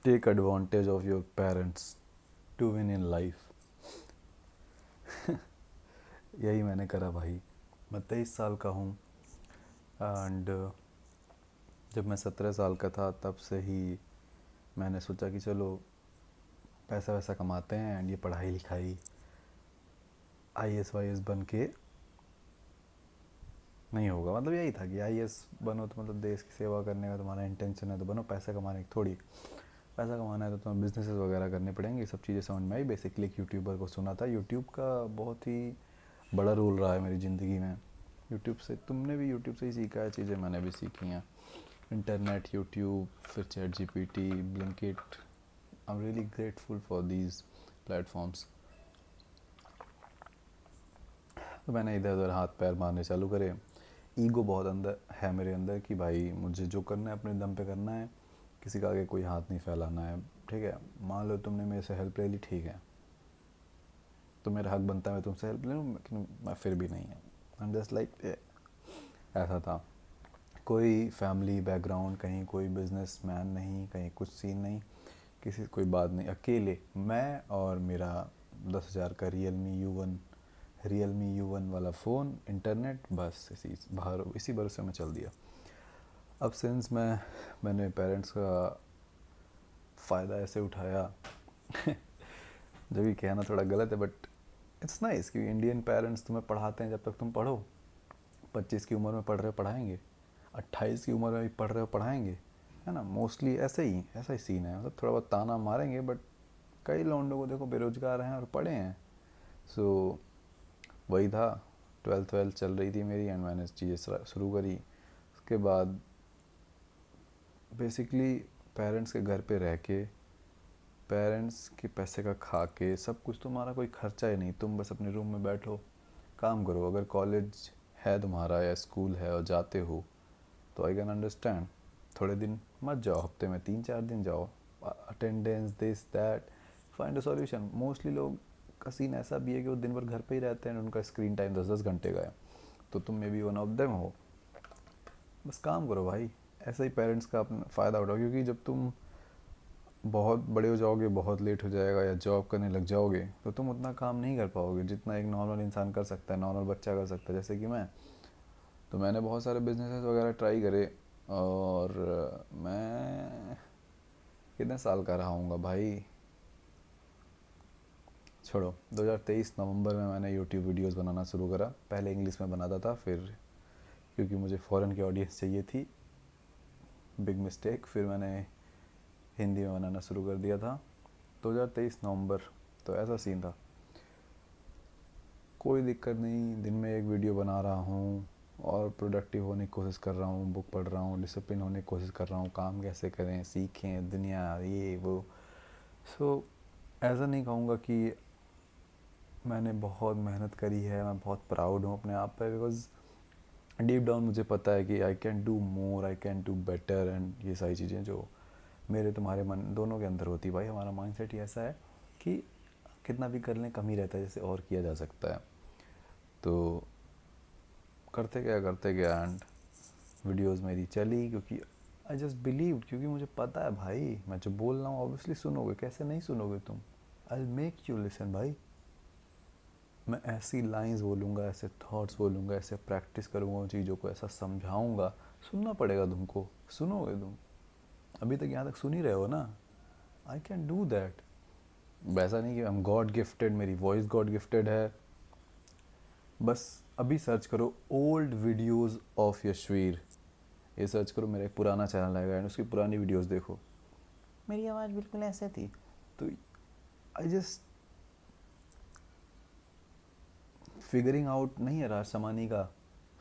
Take advantage of your parents to win in life. यही मैंने करा भाई। मैं 23 साल का हूँ एंड जब मैं 17 साल का था तब से ही मैंने सोचा कि चलो पैसा वैसा कमाते हैं एंड ये पढ़ाई लिखाई IAS बन के नहीं होगा। मतलब यही था कि IAS बनो तो मतलब देश की सेवा करने का तुम्हारा इंटेंशन है तो बनो, पैसा कमाने की थोड़ी। पैसा कमाना है तो तुम्हें बिजनेसेस वगैरह करने पड़ेंगे। ये सब चीज़ें समझ में आई। बेसिकली एक यूट्यूबर को सुना था। यूट्यूब का बहुत ही बड़ा रोल रहा है मेरी ज़िंदगी में। यूट्यूब से तुमने भी यूट्यूब से ही सीखा है चीज़ें, मैंने भी सीखी हैं। इंटरनेट, यूट्यूब, फिर ChatGPT, Blinkit. I am really grateful for these platforms. तो मैंने इधर उधर हाथ पैर मारने चालू करे। ईगो बहुत अंदर है मेरे अंदर कि भाई मुझे जो करना है अपने दम पे करना है, किसी का आगे कोई हाथ नहीं फैलाना है। ठीक है, मान लो तुमने मेरे से हेल्प ले ली, ठीक है, तो मेरा हक बनता है मैं तुमसे हेल्प ले लूँ, लेकिन मैं फिर भी नहीं है। आई एम जस्ट लाइक ऐसा था। कोई फैमिली बैकग्राउंड, कहीं कोई बिजनेस मैन नहीं, कहीं कुछ सीन नहीं, किसी कोई बात नहीं, अकेले मैं और मेरा 10,000 का रियल मी यू वन वाला फ़ोन, इंटरनेट, बस इसी भरोसे में चल दिया। अब सिंस मैंने पेरेंट्स का फ़ायदा ऐसे उठाया जब ये कहना थोड़ा गलत है बट इट्स नाइस कि इंडियन पेरेंट्स तुम्हें पढ़ाते हैं जब तक तुम पढ़ो। 25 की उम्र में पढ़ रहे हो पढ़ाएंगे, 28 की उम्र में भी पढ़ रहे हो पढ़ाएंगे, है ना। मोस्टली ऐसा ही सीन है। मतलब थोड़ा बहुत ताना मारेंगे बट कई लौंडों को देखो बेरोजगार हैं और पढ़े हैं। सो वही था। 12th चल रही थी मेरी एंड मैंने चीज़ें शुरू करी। उसके बाद बेसिकली पेरेंट्स के घर पे रह के, पेरेंट्स के पैसे का खा के, सब कुछ तुम्हारा कोई खर्चा ही नहीं, तुम बस अपने रूम में बैठो काम करो। अगर कॉलेज है तुम्हारा या स्कूल है और जाते हो तो आई कैन अंडरस्टैंड। थोड़े दिन मत जाओ, हफ्ते में 3-4 दिन जाओ, attendance this that, find a solution. Mostly लोग का सीन ऐसा भी है कि वो दिन भर घर पे ही रहते हैं, उनका स्क्रीन टाइम 10-10 घंटे का है। तो तुम may be one of them हो। बस काम करो भाई, ऐसा ही पेरेंट्स का अपना फ़ायदा उठाओ। क्योंकि जब तुम बहुत बड़े हो जाओगे, बहुत लेट हो जाएगा या जॉब करने लग जाओगे तो तुम उतना काम नहीं कर पाओगे जितना एक नॉर्मल इंसान कर सकता है, नॉर्मल बच्चा कर सकता है, जैसे कि मैं। तो मैंने बहुत सारे बिजनेसेस वगैरह ट्राई करे और मैं कितने साल का रहा हूँगा भाई, छोड़ो। 2023 नवंबर में मैंने यूट्यूब वीडियोस बनाना शुरू करा। पहले इंग्लिश में बनाता था, फिर क्योंकि मुझे फ़ॉरेन की ऑडियंस चाहिए थी, बिग मिस्टेक, फिर मैंने हिंदी में बनाना शुरू कर दिया था 2023 नवंबर। तो ऐसा सीन था। कोई दिक्कत नहीं, दिन में एक वीडियो बना रहा हूँ और प्रोडक्टिव होने की कोशिश कर रहा हूँ, बुक पढ़ रहा हूँ, डिसिप्लिन होने की कोशिश कर रहा हूँ, काम कैसे करें सीखें, दुनिया ये वो। सो ऐसा नहीं कहूँगा कि मैंने बहुत मेहनत करी है, मैं बहुत प्राउड हूँ अपने आप पे, बिकॉज डीप डाउन मुझे पता है कि I can do more, I can do better and ये सारी चीज़ें जो मेरे तुम्हारे मन दोनों के अंदर होती है। भाई हमारा माइंडसेट ही ऐसा है कि कितना भी कर लें कम ही रहता है, जैसे और किया जा सकता है। तो करते गया एंड वीडियोस मेरी चली, क्योंकि आई जस्ट बिलीव, क्योंकि मुझे पता है भाई मैं जो बोल रहा हूँ ऑब्वियसली सुनोगे, कैसे नहीं सुनोगे तुम। आई मेक यू लिसन भाई। मैं ऐसी लाइंस बोलूँगा, ऐसे थॉट्स बोलूँगा, ऐसे प्रैक्टिस करूँगा उन चीज़ों को, ऐसा समझाऊँगा, सुनना पड़ेगा तुमको, सुनोगे तुम। अभी तक यहाँ तक सुन ही रहे हो ना। I can do that. वैसा नहीं कि आई एम गॉड गिफ्टेड, मेरी वॉइस गॉड गिफ्टेड है। बस अभी सर्च करो ओल्ड वीडियोस ऑफ यशवीर, ये सर्च करो, मेरा एक पुराना चैनल आएगा एंड उसकी पुरानी वीडियोस देखो, मेरी आवाज़ बिल्कुल ऐसे थी। तो आई जस्ट फिगरिंग आउट नहीं है, राज समानी का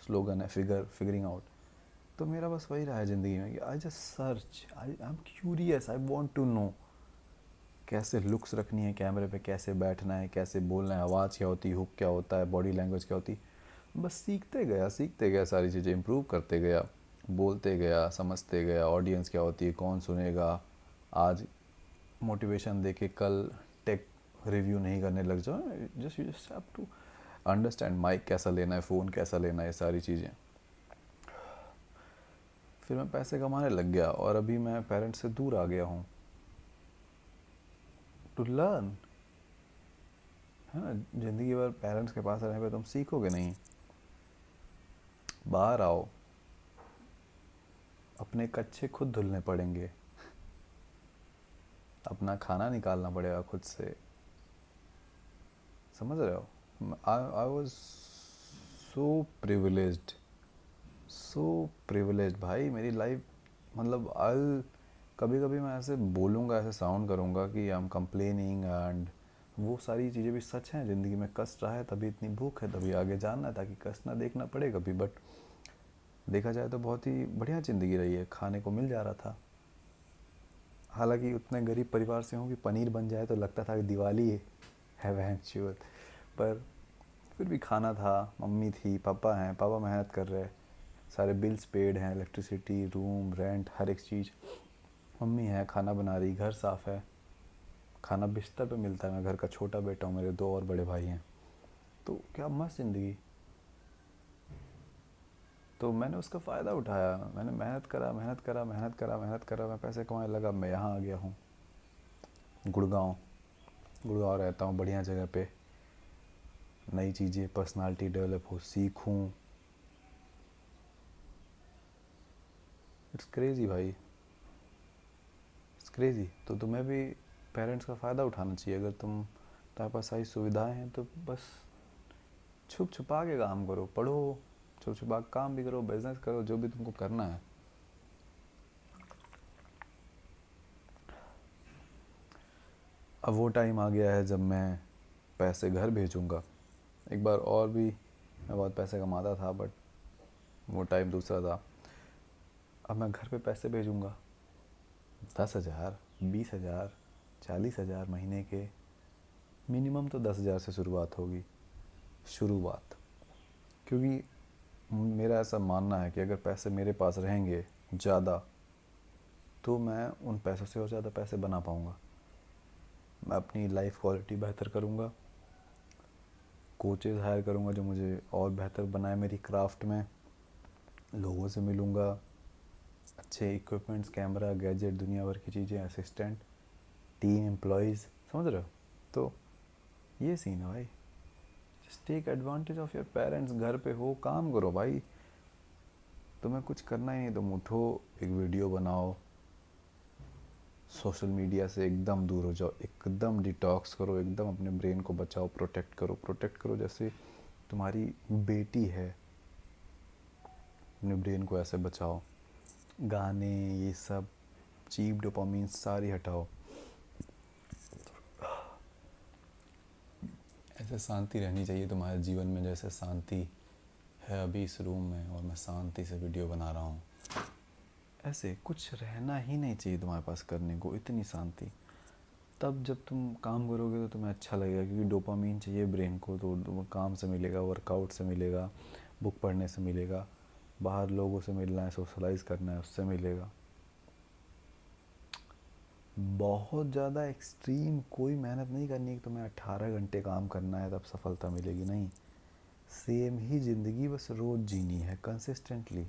स्लोगन है, फिगरिंग आउट। तो मेरा बस वही रहा है ज़िंदगी में कि I just search, I am curious, I want to know कैसे लुक्स रखनी है कैमरे पे, कैसे बैठना है, कैसे बोलना है, आवाज़ क्या होती है, हुक क्या होता है, बॉडी लैंग्वेज क्या होती है। बस सीखते गया सारी चीज़ें इम्प्रूव करते गया, बोलते गया, समझते गया ऑडियंस क्या होती है, कौन सुनेगा। आज मोटिवेशन दे के कल टेक रिव्यू नहीं करने लग जाओ। Just you just have to understand mic कैसा लेना है, फ़ोन कैसा लेना है, ये सारी चीज़ें। फिर मैं पैसे कमाने लग गया और अभी मैं पेरेंट्स से दूर आ गया हूँ। टू लर्न, है ना। ज़िंदगी भर पेरेंट्स के पास रहने पे तुम सीखोगे नहीं। बाहर आओ, अपने कच्चे खुद धुलने पड़ेंगे, अपना खाना निकालना पड़ेगा खुद से, समझ रहे हो। I was privileged so privileged भाई, मेरी लाइफ, मतलब आई, कभी कभी मैं ऐसे बोलूँगा, ऐसे साउंड करूँगा कि आई एम कंप्लेनिंग, एंड वो सारी चीज़ें भी सच हैं। ज़िंदगी में कष्ट रहा है तभी इतनी भूख है, तभी आगे जानना है, ताकि कष्ट ना देखना पड़े कभी। बट देखा जाए तो बहुत ही बढ़िया ज़िंदगी रही है, खाने को मिल जा रहा था। हालांकि उतने गरीब परिवार से हूँ कि पनीर बन जाए तो लगता था कि दिवाली है वहन, पर फिर भी खाना था, मम्मी थी, पापा हैं, पापा मेहनत कर रहे हैं, सारे बिल्स पेड हैं, इलेक्ट्रिसिटी, रूम रेंट, हर एक चीज़। मम्मी है खाना बना रही, घर साफ़ है, खाना बिस्तर पे मिलता है। मैं घर का छोटा बेटा हूँ, मेरे 2 और बड़े भाई हैं, तो क्या मस्त ज़िंदगी। तो मैंने उसका फ़ायदा उठाया, मैंने मेहनत करा, मेहनत करा, मेहनत करा, मेहनत करा, मैं पैसे कमाने लगा, मैं यहाँ आ गया हूँ गुड़गांव। गुड़गांव रहता हूँ, बढ़िया जगह पे, नई चीज़ें, पर्सनालिटी डेवलप हो, सीखूँ। इट्स क्रेज़ी भाई, इट्स क्रेज़ी। तो तुम्हें भी पेरेंट्स का फ़ायदा उठाना चाहिए। अगर तुम्हारे पास सारी सुविधाएं हैं तो बस छुप छुपा के काम करो, पढ़ो, छुप छुपा के काम भी करो, बिजनेस करो, जो भी तुमको करना है। अब वो टाइम आ गया है जब मैं पैसे घर भेजूंगा। एक बार और भी मैं बहुत पैसे कमाता था, बट वो टाइम दूसरा था। अब मैं घर पे पैसे भेजूंगा, 10,000, 20,000, 40,000 महीने के। मिनिमम तो 10,000 से शुरुआत होगी, शुरुआत। क्योंकि मेरा ऐसा मानना है कि अगर पैसे मेरे पास रहेंगे ज़्यादा, तो मैं उन पैसों से और ज़्यादा पैसे बना पाऊँगा। मैं अपनी लाइफ क्वालिटी बेहतर करूँगा, कोचेज़ हायर करूँगा जो मुझे और बेहतर बनाए मेरी क्राफ्ट में, लोगों से मिलूँगा, अच्छे इक्विपमेंट्स, कैमरा, गैजेट, दुनिया भर की चीज़ें, असिस्टेंट, टीम एम्प्लॉयज़, समझ रहे हो। तो ये सीन है भाई, just take advantage of your parents. घर पे हो, काम करो भाई, तुम्हें कुछ करना ही नहीं, तुम उठो, एक वीडियो बनाओ, सोशल मीडिया से एकदम दूर हो जाओ, एकदम डिटॉक्स करो, एकदम अपने ब्रेन को बचाओ, प्रोटेक्ट करो, प्रोटेक्ट करो जैसे तुम्हारी बेटी है। अपने ब्रेन को ऐसे बचाओ, गाने, ये सब चीप डोपामीन सारी हटाओ। ऐसे शांति रहनी चाहिए तुम्हारे जीवन में जैसे शांति है अभी इस रूम में, और मैं शांति से वीडियो बना रहा हूँ। ऐसे कुछ रहना ही नहीं चाहिए तुम्हारे पास करने को, इतनी शांति। तब जब तुम काम करोगे तो तुम्हें अच्छा लगेगा, क्योंकि डोपामीन चाहिए ब्रेन को, तो तुम्हें काम से मिलेगा, वर्कआउट से मिलेगा, बुक पढ़ने से मिलेगा, बाहर लोगों से मिलना है, सोशलाइज करना है, उससे मिलेगा। बहुत ज़्यादा एक्सट्रीम कोई मेहनत नहीं करनी है कि तुम्हें 18 घंटे काम करना है तब सफलता मिलेगी, नहीं। सेम ही ज़िंदगी बस रोज़ जीनी है कंसिस्टेंटली।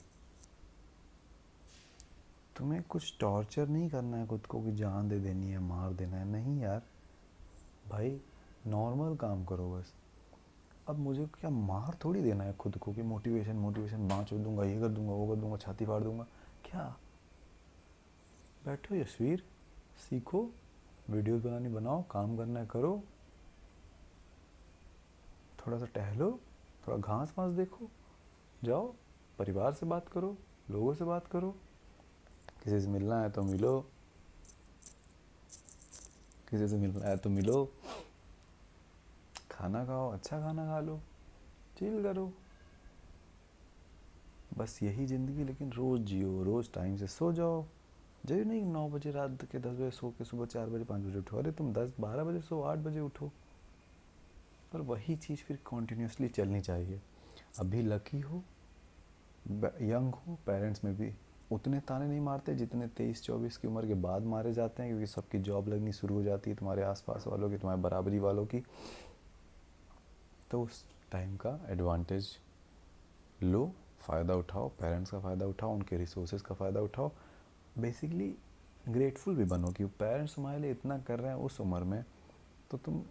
तुम्हें कुछ टॉर्चर नहीं करना है खुद को कि जान दे देनी है, मार देना है, नहीं यार भाई, नॉर्मल काम करो बस। अब मुझे क्या मार थोड़ी देना है खुद को कि मोटिवेशन मोटिवेशन बाँच दूंगा, ये कर दूंगा, वो कर दूंगा, छाती फाड़ दूंगा। क्या, बैठो यशवीर, सीखो, वीडियोस बनानी बनाओ, काम करना है करो, थोड़ा सा टहलो, थोड़ा घास वास देखो, जाओ, परिवार से बात करो, लोगों से बात करो, किसी से मिलना है तो मिलो, किसी से मिलना है तो मिलो, खाना खाओ, अच्छा खाना खा लो, चिल करो। बस यही ज़िंदगी, लेकिन रोज़ जियो, रोज़ टाइम से सो जाओ। जरूरी नहीं 9 बजे रात के 10 बजे सो के सुबह 4 बजे 5 बजे उठो, अरे तुम 10 12 बजे सो, 8 बजे उठो। पर वही चीज़ फिर कॉन्टीन्यूसली चलनी चाहिए। अभी लकी हो, यंग हो, पेरेंट्स में भी उतने ताने नहीं मारते जितने 23-24 की उम्र के बाद मारे जाते हैं, क्योंकि सबकी जॉब लगनी शुरू हो जाती है, तुम्हारे आसपास वालों की, तुम्हारे बराबरी वालों की। तो उस टाइम का एडवांटेज लो, फ़ायदा उठाओ, पेरेंट्स का फ़ायदा उठाओ, उनके रिसोर्सेज का फ़ायदा उठाओ। बेसिकली ग्रेटफुल भी बनो कि पेरेंट्स तुम्हारे लिए इतना कर रहे हैं उस उम्र में, तो तुम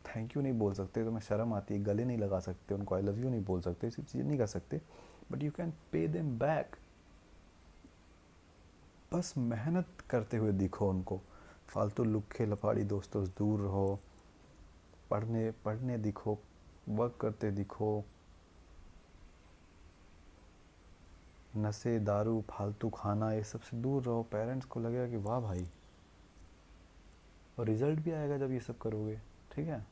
थैंक यू नहीं बोल सकते, तुम्हें शर्म आती है, गले नहीं लगा सकते, उनको आई लव यू नहीं बोल सकते, ये सब चीज़ें नहीं कर सकते, but you can pay them back. बस मेहनत करते हुए दिखो उनको, फालतू लुक्खे लफाड़ी दोस्तों से दूर रहो, पढ़ने पढ़ने दिखो, वर्क करते दिखो, नशे दारू फालतू खाना ये सब से दूर रहो, पेरेंट्स को लगेगा कि वाह भाई, और रिजल्ट भी आएगा जब ये सब करोगे। ठीक है,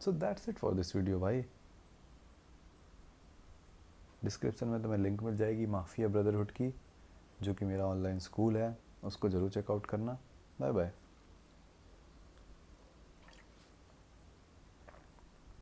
so that's it for this video भाई। डिस्क्रिप्शन में तुम्हें लिंक मिल जाएगी माफिया ब्रदरहुड की, जो कि मेरा ऑनलाइन स्कूल है, उसको ज़रूर चेकआउट करना। Bye bye.